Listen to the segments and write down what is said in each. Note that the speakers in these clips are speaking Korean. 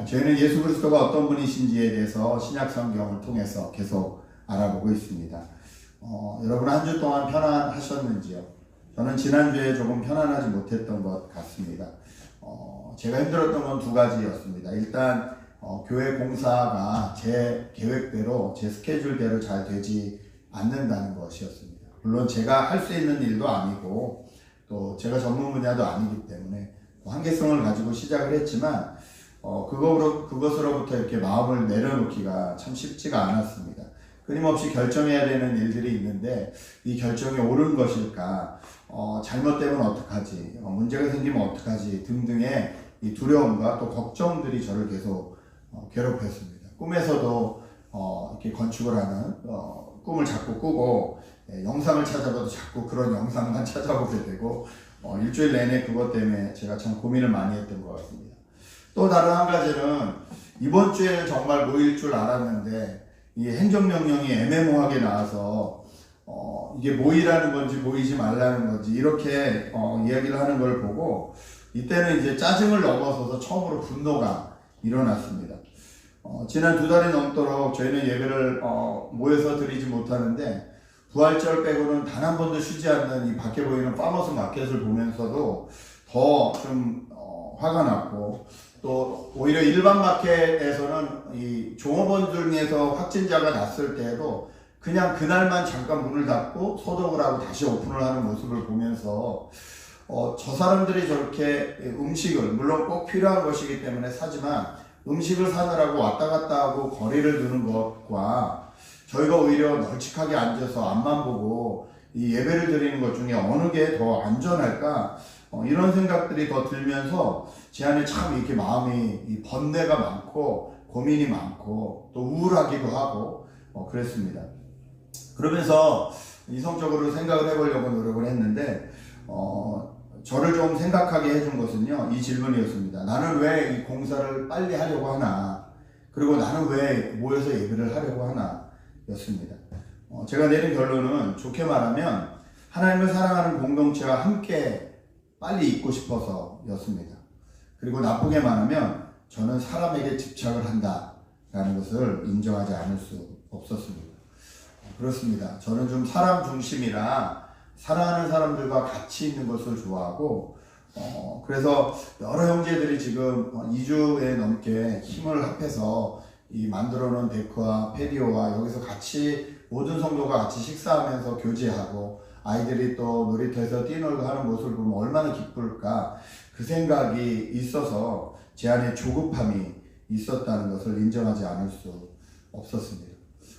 저희는 예수 그리스도가 어떤 분이신지에 대해서 신약 성경을 통해서 계속 알아보고 있습니다. 여러분 한 주 동안 편안하셨는지요? 저는 지난주에 조금 편안하지 못했던 것 같습니다. 제가 힘들었던 건 두 가지였습니다. 일단 교회 공사가 제 계획대로, 제 스케줄대로 잘 되지 않는다는 것이었습니다. 물론 제가 할 수 있는 일도 아니고 또 제가 전문 분야도 아니기 때문에 한계성을 가지고 시작을 했지만 그것으로부터 이렇게 마음을 내려놓기가 참 쉽지가 않았습니다. 끊임없이 결정해야 되는 일들이 있는데 이 결정이 옳은 것일까, 잘못되면 어떡하지, 문제가 생기면 어떡하지 등등의 이 두려움과 또 걱정들이 저를 계속 괴롭혔습니다. 꿈에서도 이렇게 건축을 하는 꿈을 자꾸 꾸고 영상을 찾아봐도 자꾸 그런 영상만 찾아보게 되고 일주일 내내 그것 때문에 제가 참 고민을 많이 했던 것 같습니다. 또 다른 한 가지는 이번 주에는 정말 모일 줄 알았는데 이 행정명령이 애매모호하게 나와서 이게 모이라는 건지 모이지 말라는 건지 이렇게 이야기를 하는 걸 보고 이때는 이제 짜증을 넘어서서 처음으로 분노가 일어났습니다. 지난 2달이 넘도록 저희는 예배를 모여서 드리지 못하는데 부활절 빼고는 단 한 번도 쉬지 않는 이 밖에 보이는 파머스 마켓을 보면서도 더 좀 화가 났고, 또 오히려 일반 마켓에서는 이 종업원 중에서 확진자가 났을 때에도 그냥 그날만 잠깐 문을 닫고 소독을 하고 다시 오픈을 하는 모습을 보면서 저 사람들이 저렇게 음식을, 물론 꼭 필요한 것이기 때문에 사지만 음식을 사느라고 왔다 갔다 하고 거리를 두는 것과 저희가 오히려 널찍하게 앉아서 앞만 보고 이 예배를 드리는 것 중에 어느 게 더 안전할까, 이런 생각들이 더 들면서 제 안에 참 이렇게 마음이 이 번뇌가 많고 고민이 많고 또 우울하기도 하고 그랬습니다. 그러면서 이성적으로 생각을 해보려고 노력을 했는데 저를 좀 생각하게 해준 것은요, 이 질문이었습니다. 나는 왜 이 공사를 빨리 하려고 하나, 그리고 나는 왜 모여서 예배를 하려고 하나 였습니다. 제가 내린 결론은 좋게 말하면 하나님을 사랑하는 공동체와 함께 빨리 있고 싶어서 였습니다. 그리고 나쁘게 말하면 저는 사람에게 집착을 한다라는 것을 인정하지 않을 수 없었습니다. 그렇습니다. 저는 좀 사람 중심이라 사랑하는 사람들과 같이 있는 것을 좋아하고 그래서 여러 형제들이 지금 2주에 넘게 힘을 합해서 이 만들어 놓은 데크와 페리오와 여기서 같이 모든 성도가 같이 식사하면서 교제하고 아이들이 또 놀이터에서 뛰놀고 하는 모습을 보면 얼마나 기쁠까, 그 생각이 있어서 제 안에 조급함이 있었다는 것을 인정하지 않을 수 없었습니다.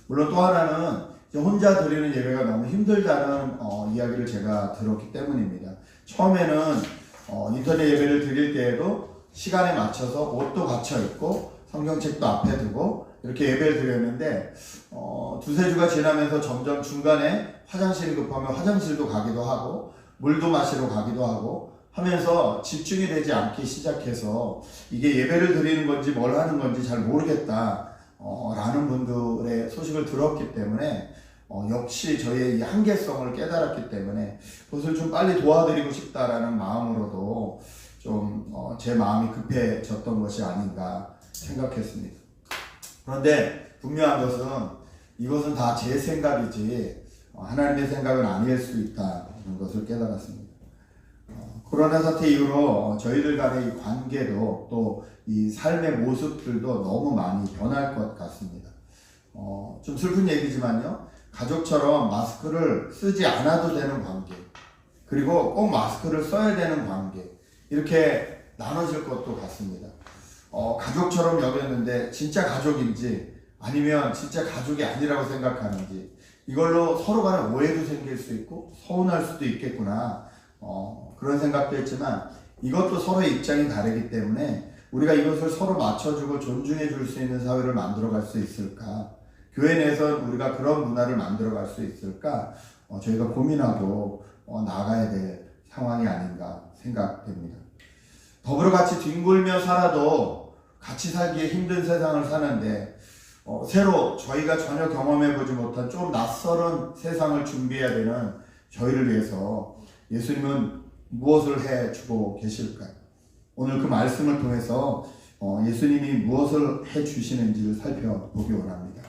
물론 또 하나는 혼자 드리는 예배가 너무 힘들다는 이야기를 제가 들었기 때문입니다. 처음에는 인터넷 예배를 드릴 때에도 시간에 맞춰서 옷도 갖춰 입고 성경책도 앞에 두고 이렇게 예배를 드렸는데 2-3주가 지나면서 점점 중간에 화장실이 급하면 화장실도 가기도 하고 물도 마시러 가기도 하고 하면서 집중이 되지 않기 시작해서 이게 예배를 드리는 건지 뭘 하는 건지 잘 모르겠다 라는 분들의 소식을 들었기 때문에 역시 저희의 이 한계성을 깨달았기 때문에 그것을 좀 빨리 도와드리고 싶다라는 마음으로도 좀 제 마음이 급해졌던 것이 아닌가 생각했습니다. 그런데 분명한 것은 이것은 다 제 생각이지 하나님의 생각은 아닐 수 있다는 것을 깨달았습니다. 코로나 사태 이후로 저희들 간의 이 관계도 또 이 삶의 모습들도 너무 많이 변할 것 같습니다. 좀 슬픈 얘기지만요, 가족처럼 마스크를 쓰지 않아도 되는 관계, 그리고 꼭 마스크를 써야 되는 관계, 이렇게 나눠질 것도 같습니다. 가족처럼 여겼는데 진짜 가족인지 아니면 진짜 가족이 아니라고 생각하는지, 이걸로 서로 간에 오해도 생길 수 있고 서운할 수도 있겠구나, 그런 생각도 했지만 이것도 서로의 입장이 다르기 때문에 우리가 이것을 서로 맞춰주고 존중해 줄 수 있는 사회를 만들어 갈 수 있을까, 교회 내에서 우리가 그런 문화를 만들어 갈 수 있을까, 저희가 고민하고 나아가야 될 상황이 아닌가 생각됩니다. 더불어 같이 뒹굴며 살아도 같이 살기에 힘든 세상을 사는데 새로 저희가 전혀 경험해보지 못한 좀 낯설은 세상을 준비해야 되는 저희를 위해서 예수님은 무엇을 해주고 계실까요? 오늘 그 말씀을 통해서 예수님이 무엇을 해 주시는지를 살펴보기 원합니다.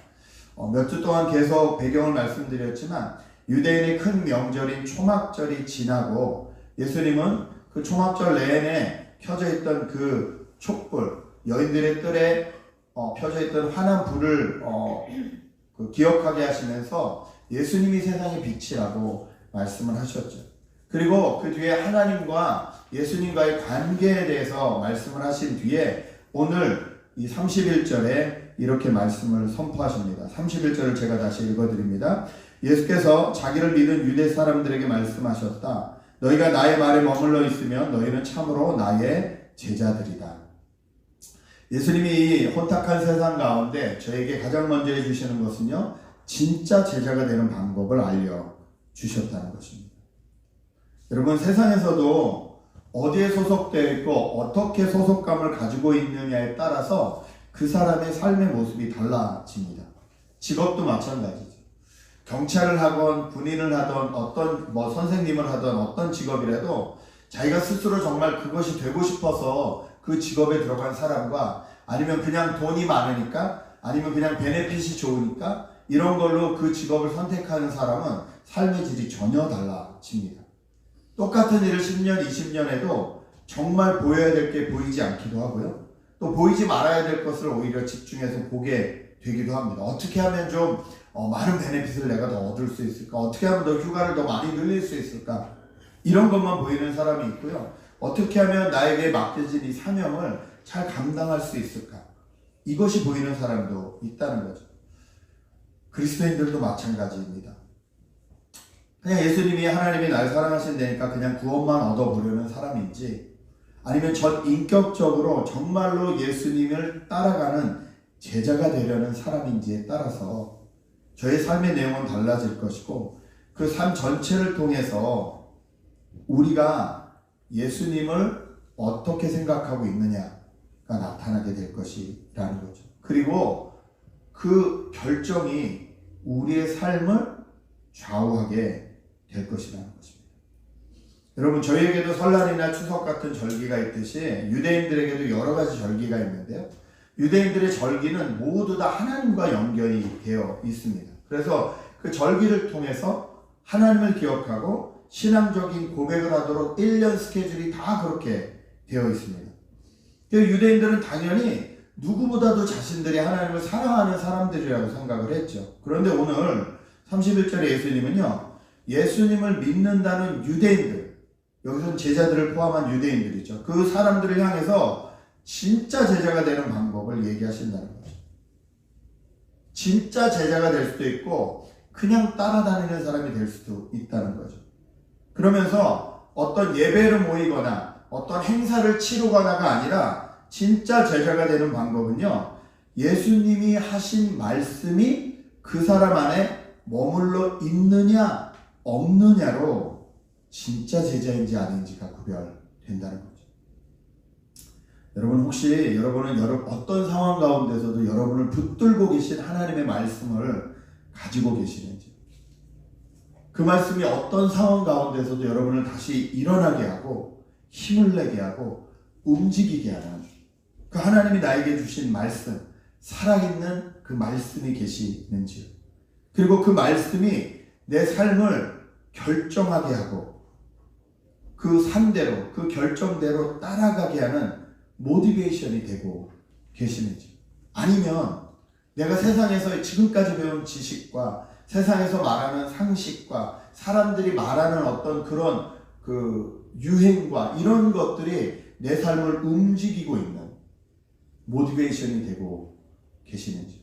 몇 주 동안 계속 배경을 말씀드렸지만 유대인의 큰 명절인 초막절이 지나고 예수님은 그 초막절 내내 켜져 있던 그 촛불, 여인들의 뜰에 펴져 있던 환한 불을 기억하게 하시면서 예수님이 세상의 빛이라고 말씀을 하셨죠. 그리고 그 뒤에 하나님과 예수님과의 관계에 대해서 말씀을 하신 뒤에 오늘 이 31절에 이렇게 말씀을 선포하십니다. 31절을 제가 다시 읽어드립니다. 예수께서 자기를 믿은 유대 사람들에게 말씀하셨다. 너희가 나의 말에 머물러 있으면 너희는 참으로 나의 제자들이다. 예수님이 이 혼탁한 세상 가운데 저에게 가장 먼저 해주시는 것은요, 진짜 제자가 되는 방법을 알려주셨다는 것입니다. 여러분, 세상에서도 어디에 소속되어 있고 어떻게 소속감을 가지고 있느냐에 따라서 그 사람의 삶의 모습이 달라집니다. 직업도 마찬가지죠. 경찰을 하건 군인을 하던 어떤 선생님을 하던 어떤 직업이라도 자기가 스스로 정말 그것이 되고 싶어서 그 직업에 들어간 사람과 아니면 그냥 돈이 많으니까 아니면 그냥 베네핏이 좋으니까 이런 걸로 그 직업을 선택하는 사람은 삶의 질이 전혀 달라집니다. 똑같은 일을 10년, 20년 해도 정말 보여야 될 게 보이지 않기도 하고요. 또 보이지 말아야 될 것을 오히려 집중해서 보게 되기도 합니다. 어떻게 하면 좀 많은 베네핏을 내가 더 얻을 수 있을까? 어떻게 하면 더 휴가를 더 많이 늘릴 수 있을까? 이런 것만 보이는 사람이 있고요. 어떻게 하면 나에게 맡겨진 이 사명을 잘 감당할 수 있을까? 이것이 보이는 사람도 있다는 거죠. 그리스도인들도 마찬가지입니다. 그냥 예수님이 하나님이 날 사랑하신다니까 그냥 구원만 얻어보려는 사람인지 아니면 전 인격적으로 정말로 예수님을 따라가는 제자가 되려는 사람인지에 따라서 저의 삶의 내용은 달라질 것이고 그 삶 전체를 통해서 우리가 예수님을 어떻게 생각하고 있느냐가 나타나게 될 것이라는 거죠. 그리고 그 결정이 우리의 삶을 좌우하게 될 것이라는 것입니다. 여러분, 저희에게도 설날이나 추석 같은 절기가 있듯이 유대인들에게도 여러 가지 절기가 있는데요. 유대인들의 절기는 모두 다 하나님과 연결이 되어 있습니다. 그래서 그 절기를 통해서 하나님을 기억하고 신앙적인 고백을 하도록 1년 스케줄이 다 그렇게 되어 있습니다. 유대인들은 당연히 누구보다도 자신들이 하나님을 사랑하는 사람들이라고 생각을 했죠. 그런데 오늘 31절에 예수님은요, 예수님을 믿는다는 유대인들, 여기서는 제자들을 포함한 유대인들이죠. 그 사람들을 향해서 진짜 제자가 되는 방법을 얘기하신다는 거죠. 진짜 제자가 될 수도 있고 그냥 따라다니는 사람이 될 수도 있다는 거죠. 그러면서 어떤 예배를 모이거나 어떤 행사를 치르거나가 아니라 진짜 제자가 되는 방법은요, 예수님이 하신 말씀이 그 사람 안에 머물러 있느냐 없느냐로 진짜 제자인지 아닌지가 구별된다는 거죠. 여러분, 혹시 여러분은 어떤 상황 가운데서도 여러분을 붙들고 계신 하나님의 말씀을 가지고 계시는지, 그 말씀이 어떤 상황 가운데서도 여러분을 다시 일어나게 하고 힘을 내게 하고 움직이게 하는 그 하나님이 나에게 주신 말씀, 살아있는 그 말씀이 계시는지요. 그리고 그 말씀이 내 삶을 결정하게 하고 그 산대로, 그 결정대로 따라가게 하는 모티베이션이 되고 계시는지, 아니면 내가 세상에서 지금까지 배운 지식과 세상에서 말하는 상식과 사람들이 말하는 어떤 그런 그 유행과 이런 것들이 내 삶을 움직이고 있는 모티베이션이 되고 계시는지,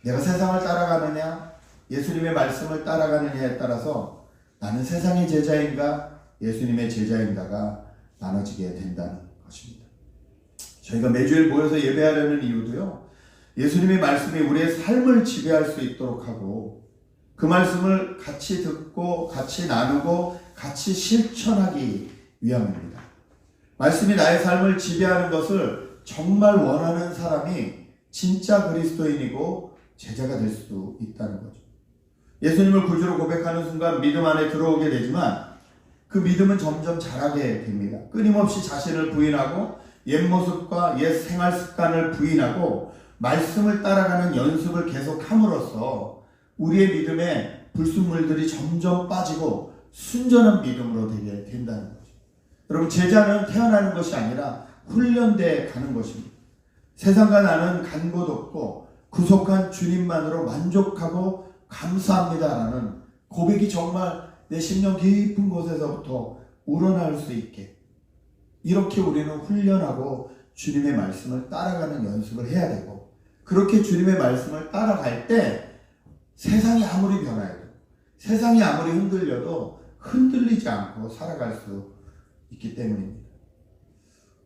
내가 세상을 따라가느냐 예수님의 말씀을 따라가느냐에 따라서 나는 세상의 제자인가 예수님의 제자인가가 나눠지게 된다는 것입니다. 저희가 매주일 모여서 예배하려는 이유도요, 예수님의 말씀이 우리의 삶을 지배할 수 있도록 하고 그 말씀을 같이 듣고 같이 나누고 같이 실천하기 위함입니다. 말씀이 나의 삶을 지배하는 것을 정말 원하는 사람이 진짜 그리스도인이고 제자가 될 수도 있다는 거죠. 예수님을 구주로 고백하는 순간 믿음 안에 들어오게 되지만 그 믿음은 점점 자라게 됩니다. 끊임없이 자신을 부인하고 옛 모습과 옛 생활 습관을 부인하고 말씀을 따라가는 연습을 계속함으로써 우리의 믿음에 불순물들이 점점 빠지고 순전한 믿음으로 되게 된다는 거죠. 여러분, 제자는 태어나는 것이 아니라 훈련돼 가는 것입니다. 세상과 나는 간 곳 없고 구속한 주님만으로 만족하고 감사합니다라는 고백이 정말 내 심령 깊은 곳에서부터 우러나올 수 있게, 이렇게 우리는 훈련하고 주님의 말씀을 따라가는 연습을 해야 되고, 그렇게 주님의 말씀을 따라갈 때 세상이 아무리 변화해도, 세상이 아무리 흔들려도 흔들리지 않고 살아갈 수 있기 때문입니다.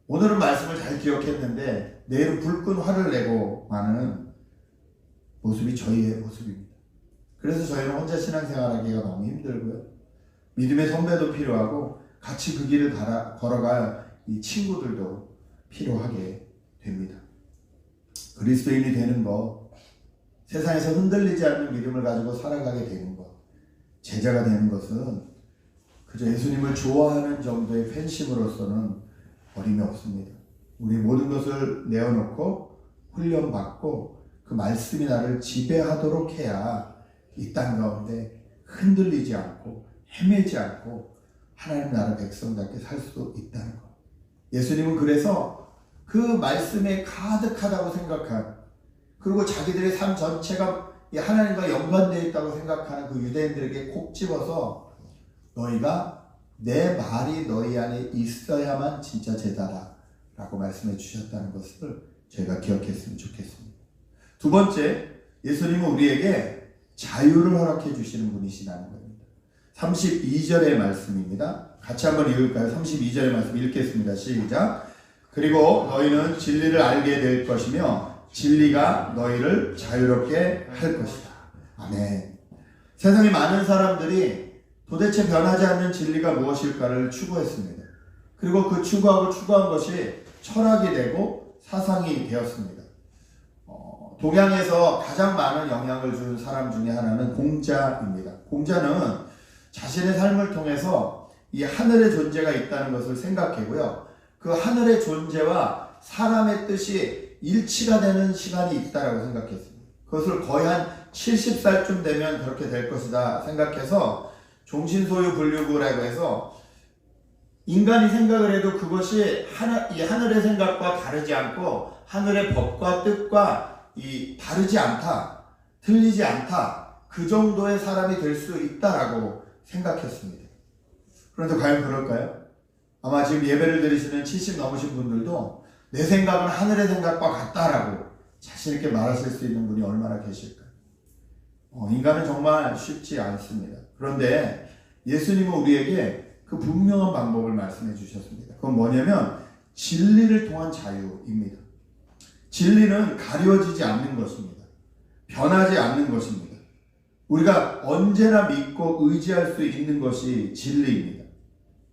오늘은 말씀을 잘 기억했는데 내일은 불끈 화를 내고 마는 모습이 저희의 모습입니다. 그래서 저희는 혼자 신앙생활하기가 너무 힘들고요. 믿음의 선배도 필요하고 같이 그 길을 걸어갈 이 친구들도 필요하게 됩니다. 그리스도인이 되는 것, 세상에서 흔들리지 않는 믿음을 가지고 살아가게 되는 것, 제자가 되는 것은 그저 예수님을 좋아하는 정도의 팬심으로서는 어림이 없습니다. 우리 모든 것을 내어놓고 훈련받고 그 말씀이 나를 지배하도록 해야 이 땅 가운데 흔들리지 않고 헤매지 않고 하나님 나라 백성답게 살 수 있다는 것. 예수님은 그래서 그 말씀에 가득하다고 생각한, 그리고 자기들의 삶 전체가 하나님과 연관되어 있다고 생각하는 그 유대인들에게 콕 집어서 너희가 내 말이 너희 안에 있어야만 진짜 제자다 라고 말씀해 주셨다는 것을 저희가 기억했으면 좋겠습니다. 두 번째, 예수님은 우리에게 자유를 허락해 주시는 분이시라는 겁니다. 32절의 말씀입니다. 같이 한번 읽을까요? 32절의 말씀 읽겠습니다. 시작. 그리고 너희는 진리를 알게 될 것이며 진리가 너희를 자유롭게 할 것이다. 아멘. 세상에 많은 사람들이 도대체 변하지 않는 진리가 무엇일까를 추구했습니다. 그리고 그 추구한 것이 철학이 되고 사상이 되었습니다. 동양에서 가장 많은 영향을 준 사람 중에 하나는 공자입니다. 공자는 자신의 삶을 통해서 이 하늘의 존재가 있다는 것을 생각했고요. 그 하늘의 존재와 사람의 뜻이 일치가 되는 시간이 있다라고 생각했습니다. 그것을 거의 한 70살쯤 되면 그렇게 될 것이다 생각해서 종신소유 분류구라고 해서 인간이 생각을 해도 그것이 이 하늘의 생각과 다르지 않고 하늘의 법과 뜻과 다르지 않다, 틀리지 않다, 그 정도의 사람이 될 수 있다라고 생각했습니다. 그런데 과연 그럴까요? 아마 지금 예배를 드리시는 70 넘으신 분들도 내 생각은 하늘의 생각과 같다라고 자신 있게 말하실 수 있는 분이 얼마나 계실까요? 인간은 정말 쉽지 않습니다. 그런데 예수님은 우리에게 그 분명한 방법을 말씀해 주셨습니다. 그건 뭐냐면 진리를 통한 자유입니다. 진리는 가려지지 않는 것입니다. 변하지 않는 것입니다. 우리가 언제나 믿고 의지할 수 있는 것이 진리입니다.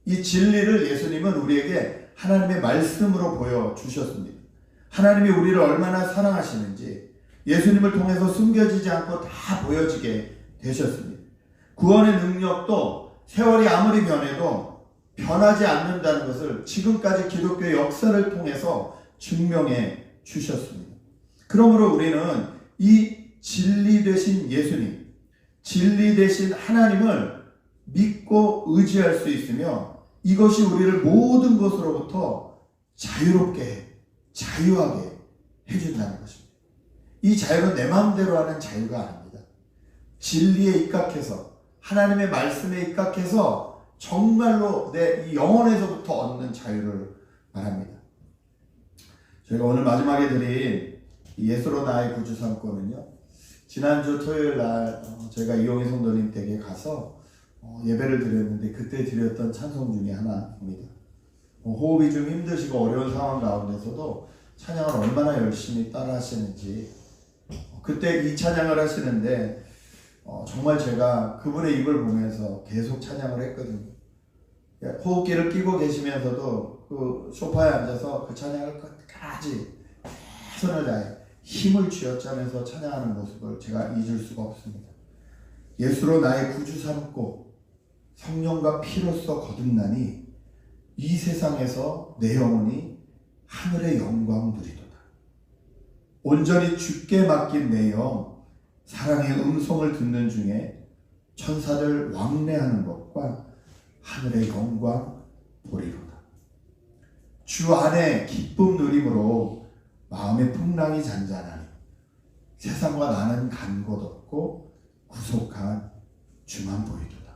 이 진리를 예수님은 우리에게 하나님의 말씀으로 보여주셨습니다. 하나님이 우리를 얼마나 사랑하시는지 예수님을 통해서 숨겨지지 않고 다 보여지게 되셨습니다. 구원의 능력도 세월이 아무리 변해도 변하지 않는다는 것을 지금까지 기독교 역사를 통해서 증명해 주셨습니다. 그러므로 우리는 이 진리 되신 예수님, 진리 되신 하나님을 믿고 의지할 수 있으며 이것이 우리를 모든 것으로부터 자유롭게, 자유하게 해준다는 것입니다. 이 자유는 내 마음대로 하는 자유가 아닙니다. 진리에 입각해서, 하나님의 말씀에 입각해서 정말로 내 이 영혼에서부터 얻는 자유를 말합니다. 저희가 오늘 마지막에 드린 예수로 나의 구주 삼고는요, 지난주 토요일 날 저희가 이용희 성도님 댁에 가서 예배를 드렸는데 그때 드렸던 찬송 중에 하나입니다. 호흡이 좀 힘드시고 어려운 상황 가운데서도 찬양을 얼마나 열심히 따라 하시는지, 그때 이 찬양을 하시는데 정말 제가 그분의 입을 보면서 계속 찬양을 했거든요. 호흡기를 끼고 계시면서도 그 소파에 앉아서 그 찬양을 끝까지 최선을 다해 힘을 쥐어짜면서 찬양하는 모습을 제가 잊을 수가 없습니다. 예수로 나의 구주 삼고 성령과 피로써 거듭나니 이 세상에서 내 영혼이 하늘의 영광 누리도다. 온전히 주께 맡긴 내 영, 사랑의 음성을 듣는 중에 천사들 왕래하는 것과 하늘의 영광 보리로다. 주 안에 기쁨 누림으로 마음의 풍랑이 잔잔하니 세상과 나는 간 곳 없고 구속한 주만 보이도다.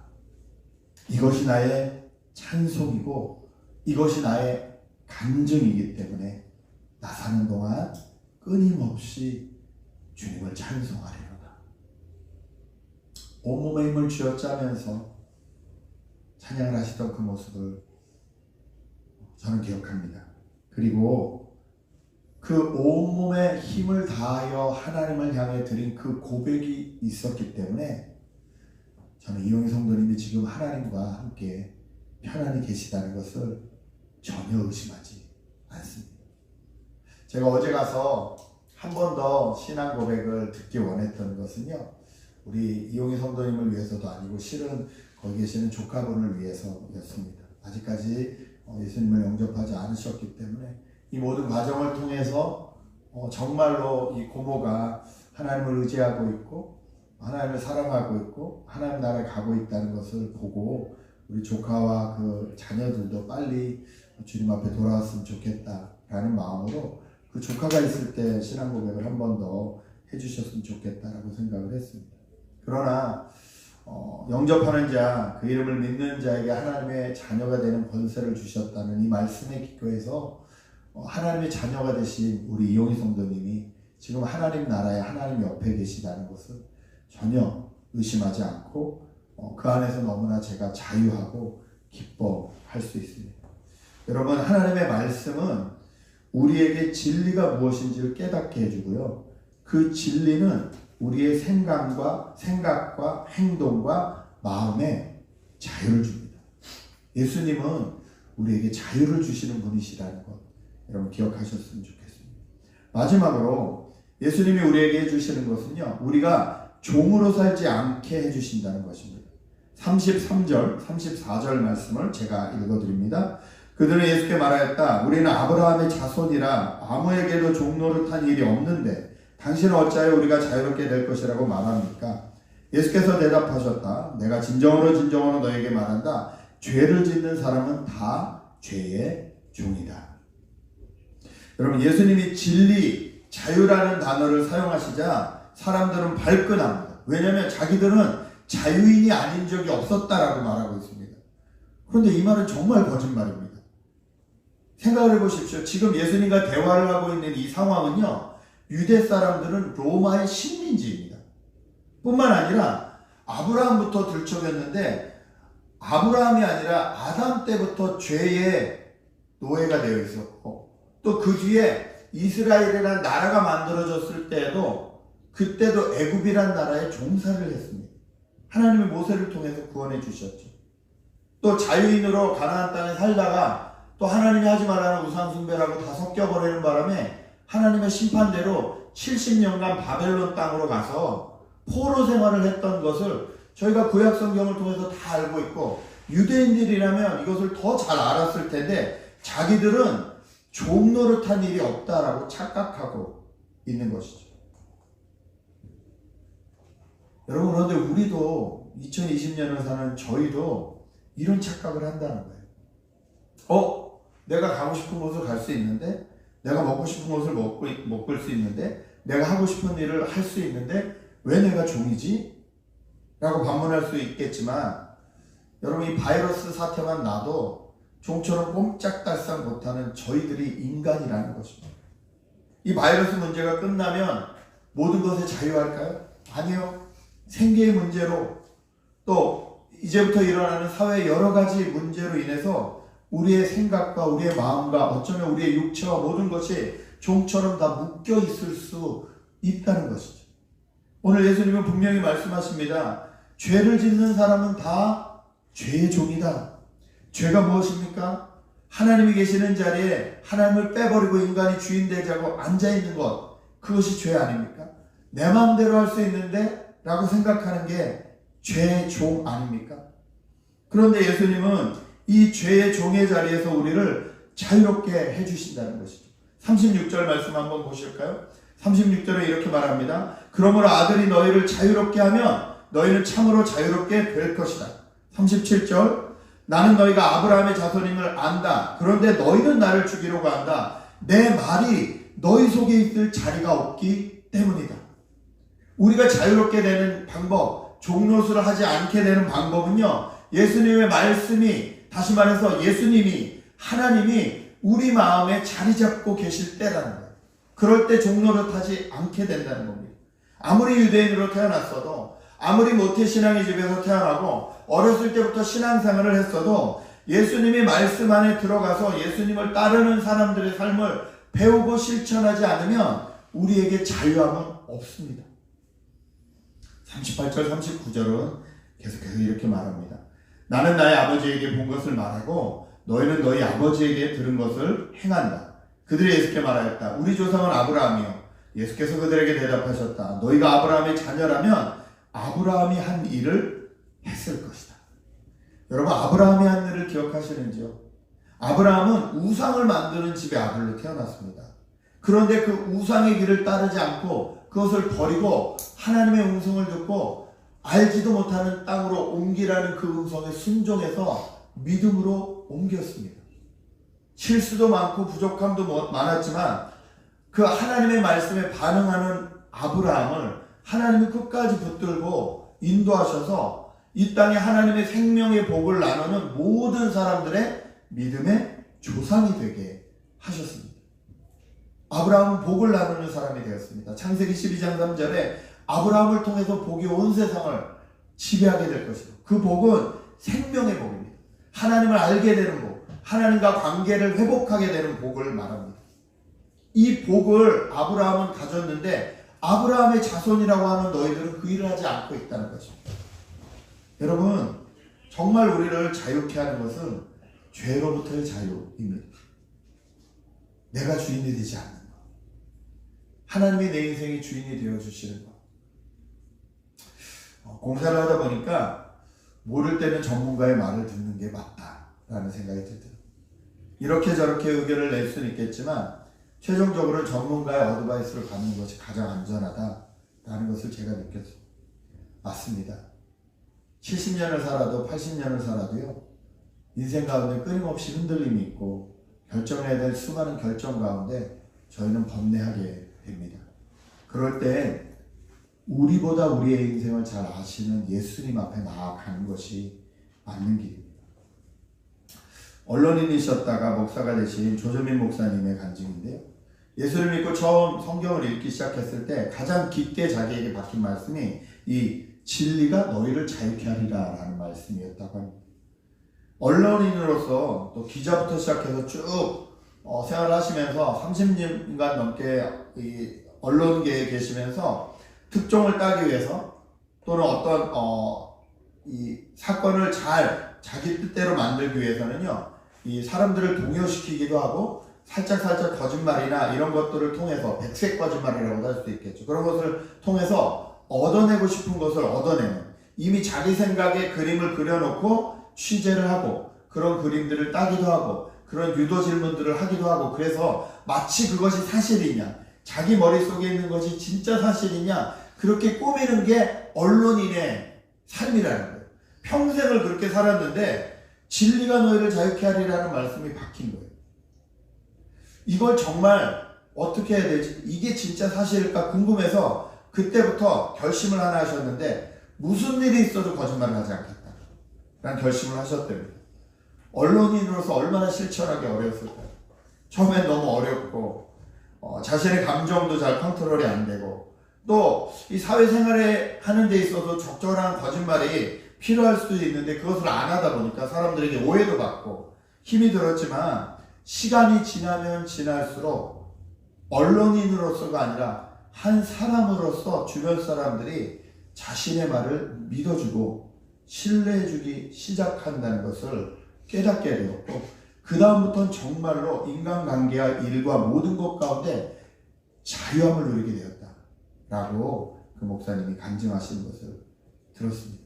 이것이 나의 찬송이고 이것이 나의 간증이기 때문에 나 사는 동안 끊임없이 주님을 찬송하리로다. 온몸에 힘을 쥐어짜면서 찬양을 하시던 그 모습을 저는 기억합니다. 그리고 그 온몸에 힘을 다하여 하나님을 향해 드린 그 고백이 있었기 때문에 저는 이용희 성도님이 지금 하나님과 함께 편안히 계시다는 것을 전혀 의심하지 않습니다. 제가 어제 가서 한 번 더 신앙 고백을 듣기 원했던 것은요, 우리 이용희 성도님을 위해서도 아니고 실은 거기 계시는 조카분을 위해서였습니다. 아직까지 예수님을 영접하지 않으셨기 때문에 이 모든 과정을 통해서 정말로 이 고모가 하나님을 의지하고 있고 하나님을 사랑하고 있고 하나님 나라에 가고 있다는 것을 보고 우리 조카와 그 자녀들도 빨리 주님 앞에 돌아왔으면 좋겠다라는 마음으로 그 조카가 있을 때 신앙 고백을 한 번 더 해주셨으면 좋겠다라고 생각을 했습니다. 그러나 영접하는 자, 그 이름을 믿는 자에게 하나님의 자녀가 되는 권세를 주셨다는 이 말씀에 기초해서 하나님의 자녀가 되신 우리 이용희 성도님이 지금 하나님 나라에 하나님 옆에 계시다는 것을 전혀 의심하지 않고 그 안에서 너무나 제가 자유하고 기뻐할 수 있습니다. 여러분, 하나님의 말씀은 우리에게 진리가 무엇인지를 깨닫게 해주고요. 그 진리는 우리의 생각과 행동과 마음에 자유를 줍니다. 예수님은 우리에게 자유를 주시는 분이시라는 것 여러분 기억하셨으면 좋겠습니다. 마지막으로 예수님이 우리에게 해주시는 것은요, 우리가 종으로 살지 않게 해주신다는 것입니다. 33절, 34절 말씀을 제가 읽어드립니다. 그들은 예수께 말하였다. 우리는 아브라함의 자손이라 아무에게도 종 노릇한 일이 없는데 당신은 어찌하여 우리가 자유롭게 될 것이라고 말합니까? 예수께서 대답하셨다. 내가 진정으로 너에게 말한다. 죄를 짓는 사람은 다 죄의 종이다. 여러분, 예수님이 진리, 자유라는 단어를 사용하시자 사람들은 발끈합니다. 왜냐하면 자기들은 자유인이 아닌 적이 없었다라고 말하고 있습니다. 그런데 이 말은 정말 거짓말입니다. 생각을 해보십시오. 지금 예수님과 대화를 하고 있는 이 상황은요, 유대 사람들은 로마의 식민지입니다. 뿐만 아니라 아브라함부터 들춰졌는데 아브라함이 아니라 아담 때부터 죄의 노예가 되어 있었고 또 그 뒤에 이스라엘이라는 나라가 만들어졌을 때에도 그때도 애굽이라는 나라에 종사를 했습니다. 하나님이 모세를 통해서 구원해 주셨죠. 또 자유인으로 가나안 땅에 살다가 또 하나님이 하지 말라는 우상 숭배라고 다 섞여버리는 바람에 하나님의 심판대로 70년간 바벨론 땅으로 가서 포로 생활을 했던 것을 저희가 구약 성경을 통해서 다 알고 있고 유대인들이라면 이것을 더 잘 알았을 텐데 자기들은 종 노릇한 일이 없다라고 착각하고 있는 것이죠. 여러분, 그런데 우리도 2020년을 사는 저희도 이런 착각을 한다는 거예요. 내가 가고 싶은 곳을 갈 수 있는데, 내가 먹고 싶은 것을 먹을 수 있는데, 내가 하고 싶은 일을 할 수 있는데 왜 내가 종이지? 라고 반문할 수 있겠지만 여러분, 이 바이러스 사태만 나도 종처럼 꼼짝달싹 못하는 저희들이 인간이라는 것입니다. 이 바이러스 문제가 끝나면 모든 것에 자유할까요? 아니요. 생계의 문제로 또 이제부터 일어나는 사회의 여러 가지 문제로 인해서 우리의 생각과 우리의 마음과 어쩌면 우리의 육체와 모든 것이 종처럼 다 묶여 있을 수 있다는 것이죠. 오늘 예수님은 분명히 말씀하십니다. 죄를 짓는 사람은 다 죄의 종이다. 죄가 무엇입니까? 하나님이 계시는 자리에 하나님을 빼버리고 인간이 주인 되자고 앉아있는 것, 그것이 죄 아닙니까? 내 마음대로 할 수 있는데 라고 생각하는 게 죄의 종 아닙니까? 그런데 예수님은 이 죄의 종의 자리에서 우리를 자유롭게 해주신다는 것이죠. 36절 말씀 한번 보실까요? 36절에 이렇게 말합니다. 그러므로 아들이 너희를 자유롭게 하면 너희는 참으로 자유롭게 될 것이다. 37절 나는 너희가 아브라함의 자손임을 안다. 그런데 너희는 나를 죽이려고 한다. 내 말이 너희 속에 있을 자리가 없기 때문이다. 우리가 자유롭게 되는 방법, 종노릇을 하지 않게 되는 방법은요, 예수님의 말씀이, 다시 말해서 예수님이, 하나님이 우리 마음에 자리 잡고 계실 때라는 거예요. 그럴 때 종노릇 하지 않게 된다는 겁니다. 아무리 유대인으로 태어났어도, 아무리 모태신앙의 집에서 태어나고 어렸을 때부터 신앙생활을 했어도 예수님이 말씀 안에 들어가서 예수님을 따르는 사람들의 삶을 배우고 실천하지 않으면 우리에게 자유함은 없습니다. 38절 39절은 계속해서 이렇게 말합니다. 나는 나의 아버지에게 본 것을 말하고 너희는 너희 아버지에게 들은 것을 행한다. 그들이 예수께 말하였다. 우리 조상은 아브라함이요. 예수께서 그들에게 대답하셨다. 너희가 아브라함의 자녀라면 아브라함이 한 일을 했을 것이다. 여러분, 아브라함이 한 일을 기억하시는지요? 아브라함은 우상을 만드는 집의 아들로 태어났습니다. 그런데 그 우상의 길을 따르지 않고 그것을 버리고 하나님의 음성을 듣고 알지도 못하는 땅으로 옮기라는 그 음성에 순종해서 믿음으로 옮겼습니다. 실수도 많고 부족함도 많았지만 그 하나님의 말씀에 반응하는 아브라함을 하나님이 끝까지 붙들고 인도하셔서 이 땅에 하나님의 생명의 복을 나누는 모든 사람들의 믿음의 조상이 되게 하셨습니다. 아브라함은 복을 나누는 사람이 되었습니다. 창세기 12장 3절에 아브라함을 통해서 복이 온 세상을 지배하게 될 것이고 그 복은 생명의 복입니다. 하나님을 알게 되는 복, 하나님과 관계를 회복하게 되는 복을 말합니다. 이 복을 아브라함은 가졌는데 아브라함의 자손이라고 하는 너희들은 그 일을 하지 않고 있다는 것입니다. 여러분, 정말 우리를 자유케 하는 것은 죄로부터의 자유입니다. 내가 주인이 되지 않는 것. 하나님이 내 인생의 주인이 되어주시는 것. 공사를 하다 보니까 모를 때는 전문가의 말을 듣는 게 맞다라는 생각이 들더라고요. 이렇게 저렇게 의견을 낼 수는 있겠지만 최종적으로 전문가의 어드바이스를 받는 것이 가장 안전하다라는 것을 제가 느꼈습니다. 맞습니다. 70년을 살아도 80년을 살아도요, 인생 가운데 끊임없이 흔들림이 있고 결정해야 될 수많은 결정 가운데 저희는 번뇌하게 됩니다. 그럴 때 우리보다 우리의 인생을 잘 아시는 예수님 앞에 나아가는 것이 맞는 길입니다. 언론인이셨다가 목사가 되신 조정민 목사님의 간증인데요. 예수를 믿고 처음 성경을 읽기 시작했을 때 가장 깊게 자기에게 박힌 말씀이 이 진리가 너희를 자유케 하리라 라는 말씀이었다고 합니다. 언론인으로서 또 기자부터 시작해서 쭉 생활하시면서 30년간 넘게 이 언론계에 계시면서 특종을 따기 위해서 또는 어떤 이 사건을 잘 자기 뜻대로 만들기 위해서는요, 이 사람들을 동요시키기도 하고 살짝 거짓말이나 이런 것들을 통해서 백색 거짓말이라고 할 수도 있겠죠. 그런 것을 통해서 얻어내고 싶은 것을 얻어내는, 이미 자기 생각에 그림을 그려놓고 취재를 하고 그런 그림들을 따기도 하고 그런 유도 질문들을 하기도 하고, 그래서 마치 그것이 사실이냐, 자기 머릿속에 있는 것이 진짜 사실이냐, 그렇게 꾸미는 게 언론인의 삶이라는 거예요. 평생을 그렇게 살았는데 진리가 너희를 자유케 하리라는 말씀이 박힌 거예요. 이걸 정말 어떻게 해야 되지? 이게 진짜 사실일까 궁금해서 그때부터 결심을 하나 하셨는데 무슨 일이 있어도 거짓말을 하지 않겠다 라는 결심을 하셨답니다. 언론인으로서 얼마나 실천하기 어려웠을까요? 처음엔 너무 어렵고 자신의 감정도 잘 컨트롤이 안 되고 또 이 사회생활에 하는 데 있어서 적절한 거짓말이 필요할 수도 있는데 그것을 안 하다 보니까 사람들에게 오해도 받고 힘이 들었지만 시간이 지나면 지날수록 언론인으로서가 아니라 한 사람으로서 주변 사람들이 자신의 말을 믿어주고 신뢰해주기 시작한다는 것을 깨닫게 되었고, 그 다음부터는 정말로 인간관계와 일과 모든 것 가운데 자유함을 누리게 되었다라고 그 목사님이 간증하시는 것을 들었습니다.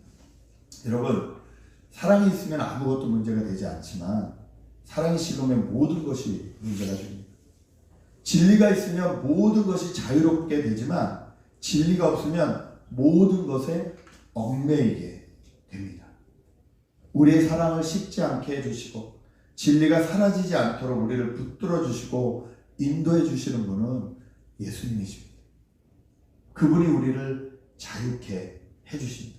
여러분, 사랑이 있으면 아무것도 문제가 되지 않지만 사랑이 식으면 모든 것이 문제가 됩니다. 진리가 있으면 모든 것이 자유롭게 되지만 진리가 없으면 모든 것에 얽매이게 됩니다. 우리의 사랑을 식지 않게 해주시고 진리가 사라지지 않도록 우리를 붙들어 주시고 인도해 주시는 분은 예수님이십니다. 그분이 우리를 자유케 해주십니다.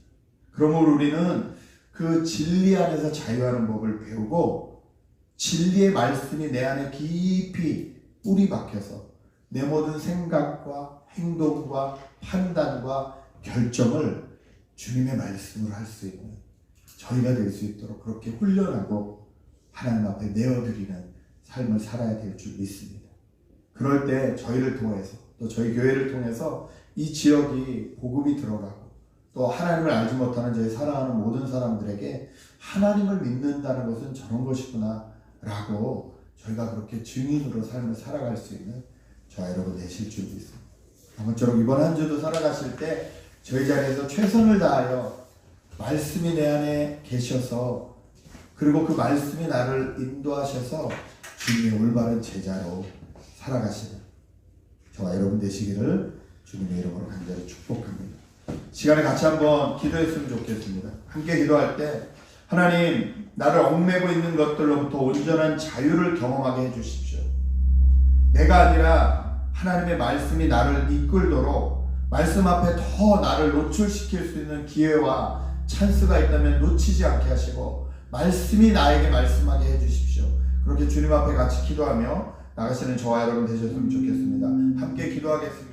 그러므로 우리는 그 진리 안에서 자유하는 법을 배우고 진리의 말씀이 내 안에 깊이 뿌리 박혀서 내 모든 생각과 행동과 판단과 결정을 주님의 말씀으로 할 수 있는 저희가 될 수 있도록 그렇게 훈련하고 하나님 앞에 내어드리는 삶을 살아야 될 줄 믿습니다. 그럴 때 저희를 통해서 또 저희 교회를 통해서 이 지역이 복음이 들어가고 또 하나님을 알지 못하는 저희 사랑하는 모든 사람들에게 하나님을 믿는다는 것은 저런 것이구나 라고 저희가 그렇게 증인으로 삶을 살아갈 수 있는 저와 여러분 되실 줄 믿습니다. 아무쪼록 이번 한 주도 살아가실 때 저희 자리에서 최선을 다하여 말씀이 내 안에 계셔서 그리고 그 말씀이 나를 인도하셔서 주님의 올바른 제자로 살아가시는 저와 여러분 되시기를 주님의 이름으로 간절히 축복합니다. 시간에 같이 한번 기도했으면 좋겠습니다. 함께 기도할 때 하나님 나를 얽매고 있는 것들로부터 온전한 자유를 경험하게 해주십시오. 내가 아니라 하나님의 말씀이 나를 이끌도록 말씀 앞에 더 나를 노출시킬 수 있는 기회와 찬스가 있다면 놓치지 않게 하시고 말씀이 나에게 말씀하게 해주십시오. 그렇게 주님 앞에 같이 기도하며 나가시는 저와 여러분 되셨으면 좋겠습니다. 함께 기도하겠습니다.